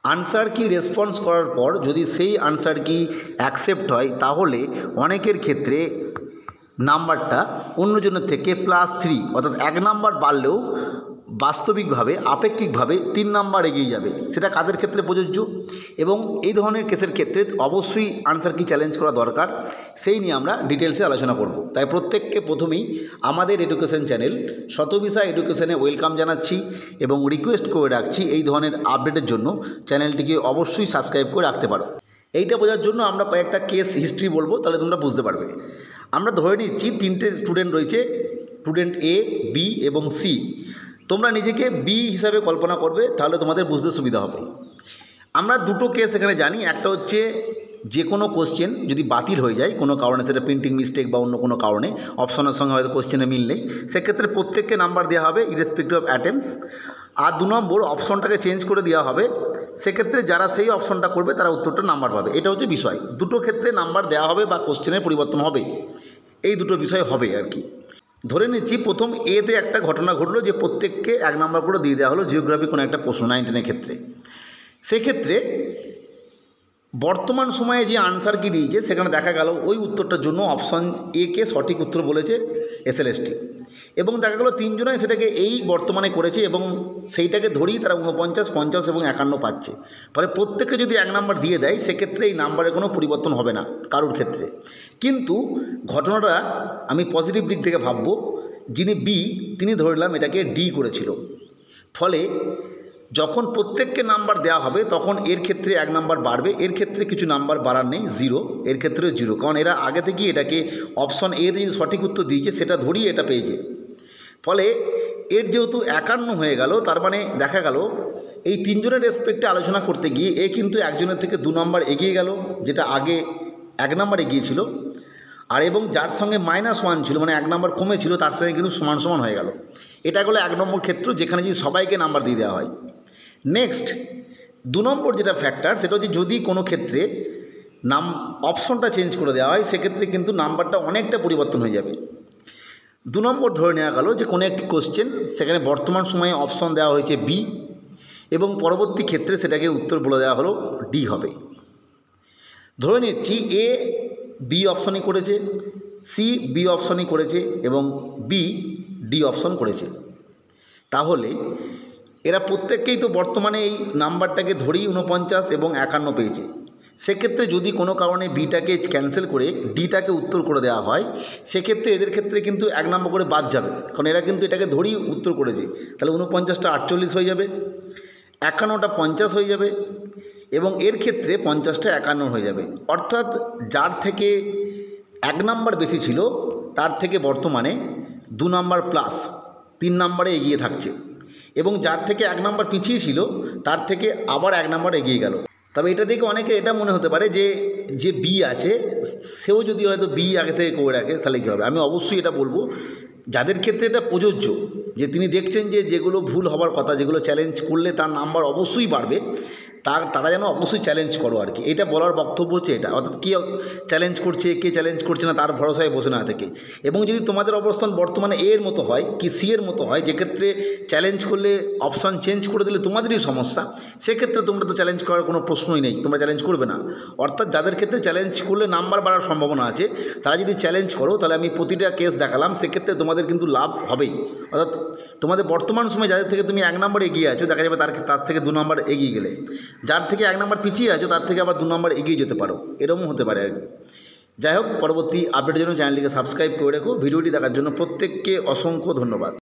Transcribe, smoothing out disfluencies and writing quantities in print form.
Answer কি response করার পর যদি সেই আনসার কি অ্যাকসেপ্ট হয় তাহলে অনেকের ক্ষেত্রে নাম্বারটা অন্যজনের থেকে +3 অর্থাৎ 1 নাম্বার বাড়লেও বাস্তবিকভাবে আপেক্ষিকভাবে 3 নাম্বার এগিয়ে যাবে। সেটা কাদের ক্ষেত্রে প্রযোজ্য এবং এই ধরনের কেসের ক্ষেত্রে অবশ্যই আনসার কি চ্যালেঞ্জ করা দরকার সেই নিয়ে আমরা ডিটেলসে আলোচনা করব। তাই প্রত্যেককে প্রথমেই আমাদের এডুকেশন চ্যানেল শতবিষা এডুকেশনে ওয়েলকাম জানাচ্ছি এবং রিকোয়েস্ট করে রাখছি এই ধরনের আপডেটের জন্য চ্যানেলটিকে অবশ্যই সাবস্ক্রাইব করে রাখতে পারো। এইটা বোঝার জন্য আমরা কয়েকটা কেস হিস্ট্রি বলবো, তাহলে তোমরা বুঝতে পারবে। আমরা ধরে নিচ্ছি 3টে স্টুডেন্ট রয়েছে, স্টুডেন্ট এ, বি এবং সি। তোমরা নিজেকে বি হিসাবে কল্পনা করবে, তাহলে তোমাদের বুঝতে সুবিধা হবে। আমরা দুটো কেস এখানে জানি। একটা হচ্ছে যে কোনো কোশ্চেন যদি বাতিল হয়ে যায় কোনো কারণে, সেটা প্রিন্টিং মিস্টেক বা অন্য কোনো কারণে, অপশনের সঙ্গে হয়তো কোশ্চেনে মিল নেই, সেক্ষেত্রে প্রত্যেককে নাম্বার দেওয়া হবে ইরেসপেক্টিভ অফ অ্যাটেম্পস। আর 2 নম্বর অপশনটাকে চেঞ্জ করে দেওয়া হবে, সেক্ষেত্রে যারা সেই অপশনটা করবে তারা উত্তরটা নাম্বার পাবে। এটা হচ্ছে বিষয়। দুটো ক্ষেত্রে নাম্বার দেওয়া হবে বা কোশ্চেনের পরিবর্তন হবে, এই দুটো বিষয় হবে আর কি। ধরে নিচ্ছি প্রথম এতে একটা ঘটনা ঘটলো যে প্রত্যেককে 1 নাম্বার করে দিয়ে দেওয়া হলো জিওগ্রাফি কোনো একটা প্রশ্ন 9, 10 ক্ষেত্রে। সেক্ষেত্রে বর্তমান সময়ে যে আনসার কি দিয়েছে সেখানে দেখা গেল ওই উত্তরটার জন্য অপশন এ কে সঠিক উত্তর বলেছে এসএলএসটি, এবং দেখা গেলো 3 জনাই সেটাকে এই বর্তমানে করেছে এবং সেইটাকে ধরেই তারা 49, 50 এবং 51 পাচ্ছে। ফলে প্রত্যেকে যদি 1 নাম্বার দিয়ে দেয় সেক্ষেত্রে এই নাম্বারের কোনো পরিবর্তন হবে না কারোর ক্ষেত্রে। কিন্তু ঘটনাটা আমি পজিটিভ দিক থেকে ভাববো, যিনি বি তিনি ধরলাম এটাকে ডি করেছিল। ফলে যখন প্রত্যেককে নাম্বার দেওয়া হবে তখন এর ক্ষেত্রে 1 নাম্বার বাড়বে, এর ক্ষেত্রে কিছু নাম্বার বাড়ার নেই, 0, এর ক্ষেত্রেও 0, কারণ এরা আগে থেকেই এটাকে অপশন এ দিয়ে সঠিক উত্তর দিয়েছে সেটা ধরিয়ে এটা পেয়েছে। ফলে এর যেহেতু 51 হয়ে গেল, তার মানে দেখা গেল এই 3 জনের রেসপেক্টে আলোচনা করতে গিয়ে এ কিন্তু একজনের থেকে 2 নাম্বার এগিয়ে গেল, যেটা আগে 1 নাম্বার এগিয়েছিল। আর এবং যার সঙ্গে -1 ছিল মানে 1 নাম্বার কমেছিল তার সঙ্গে কিন্তু সমান সমান হয়ে গেল। এটা হলো 1 নম্বর ক্ষেত্র, যেখানে যদি সবাইকে নাম্বার দিয়ে দেওয়া হয়। নেক্সট 2 নম্বর যেটা ফ্যাক্টর, সেটা হচ্ছে যদি কোনো ক্ষেত্রে অপশনটা চেঞ্জ করে দেওয়া হয় সেক্ষেত্রে কিন্তু নাম্বারটা অনেকটা পরিবর্তন হয়ে যাবে। 2 নম্বর ধরে নেওয়া গেল যে কোনো একটি কোশ্চেন সেখানে বর্তমান সময়ে অপশন দেওয়া হয়েছে বি এবং পরবর্তী ক্ষেত্রে সেটাকে উত্তর বলে দেওয়া হলো ডি হবে। ধরে নিচ্ছি এ বি অপশনই করেছে, সি বি অপশনই করেছে এবং বি ডি অপশন করেছে। তাহলে এরা প্রত্যেককেই তো বর্তমানে এই নাম্বারটাকে ধরেই 49 এবং 51 পেয়েছে। সেক্ষেত্রে যদি কোনো কারণে বিটাকে ক্যান্সেল করে ডিটাকে উত্তর করে দেওয়া হয় সেক্ষেত্রে এদের ক্ষেত্রে কিন্তু 1 নাম্বার করে বাদ যাবে, কারণ এরা কিন্তু এটাকে ধরেই উত্তর করেছে। তাহলে 49টা 48 হয়ে যাবে, 51টা 50 হয়ে যাবে এবং এর ক্ষেত্রে 50টা 51 হয়ে যাবে। অর্থাৎ যার থেকে 1 নাম্বার বেশি ছিল তার থেকে বর্তমানে 2 নাম্বার প্লাস 3 নাম্বারে এগিয়ে থাকছে, এবং যার থেকে 1 নাম্বার পিছিয়ে ছিল তার থেকে আবার 1 নাম্বার এগিয়ে গেল। তবে এটা দেখে অনেকে এটা মনে হতে পারে যে যে বি আছে সেও যদি হয়তো বি আগে থেকে করে রাখে তাহলে কী হবে। আমি অবশ্যই এটা বলবো যাদের ক্ষেত্রে এটা প্রযোজ্য, যে তিনি দেখছেন যে যেগুলো ভুল হবার কথা, যেগুলো চ্যালেঞ্জ করলে তার নাম্বার অবশ্যই বাড়বে, তারা যেন অবশ্যই চ্যালেঞ্জ করো আর কি। এটা বলার বক্তব্য হচ্ছে এটা। অর্থাৎ কে চ্যালেঞ্জ করছে কে চ্যালেঞ্জ করছে না তার ভরসায় বসে না থেকে, এবং যদি তোমাদের অবস্থান বর্তমানে এর মতো হয় কি সি এর মতো হয়, যেক্ষেত্রে চ্যালেঞ্জ করলে অপশান চেঞ্জ করে দিলে তোমাদেরই সমস্যা, সেক্ষেত্রে তোমরা তো চ্যালেঞ্জ করার কোনো প্রশ্নই নেই, তোমরা চ্যালেঞ্জ করবে না। অর্থাৎ যাদের ক্ষেত্রে চ্যালেঞ্জ করলে নাম্বার বাড়ার সম্ভাবনা আছে তারা যদি চ্যালেঞ্জ করো, তাহলে আমি প্রতিটা কেস দেখালাম, সেক্ষেত্রে তোমাদের কিন্তু লাভ হবেই। অর্থাৎ তোমাদের বর্তমান সময় যাদের থেকে তুমি 1 নাম্বার এগিয়ে আছো দেখা যাবে তার থেকে 2 নাম্বার এগিয়ে গেলে, যার থেকে 1 নাম্বার পিছিয়ে আছো তার থেকে আবার 2 নাম্বার এগিয়ে যেতে পারো, এরকম হতে পারে আর কি। যাই হোক, পরবর্তী আপডেটের জন্য চ্যানেলটিকে সাবস্ক্রাইব করে রেখো। ভিডিওটি দেখার জন্য প্রত্যেককে অসংখ্য ধন্যবাদ।